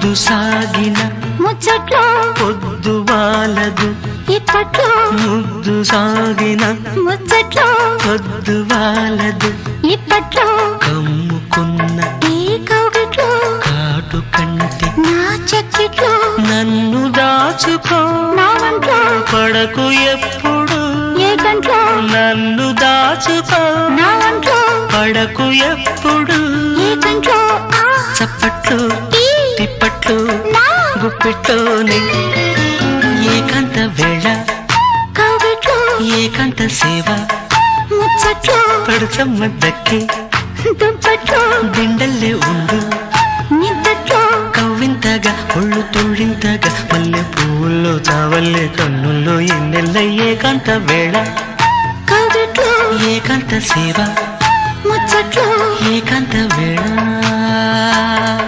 ముద్దు సాగిన ముచ్చట్లో పొద్దు వాలదు ఇప్పట్లో ముద్దు సాగిన ముచ్చట్లో పొద్దు వాలదు ఇప్పట్లో కమ్ముకున్న ఈ కౌగిట్లో కాటు కంటి నా చెక్కిట్లో నన్ను దాచుకో నా వంట్లో పడకు ఎప్పుడు ఏ గంట్లో నన్ను దాచుకో నా వంట్లో పడకు ఎప్పుడు ఏ గంట్లో చప్పట్లు తిప్పట్లు నా గుప్పిట్లోని ఏకాంత వేళ కౌగిట్లో ఏకాంత సేవ ముచ్చట్లో పడుచమ్మ దక్కి దుప్పట్లో దిండల్లే ఉండు నిద్దట్లో కవ్వింతగా ఒళ్ళు తుళ్ళింతగా మల్లె పువ్వుల్లో చావల్లే కన్నుల్లో ఎన్నెల్ల ఏకాంత వేళ కౌగిట్లో ఏకాంత సేవ ముచ్చట్లో ఏకాంత వేళ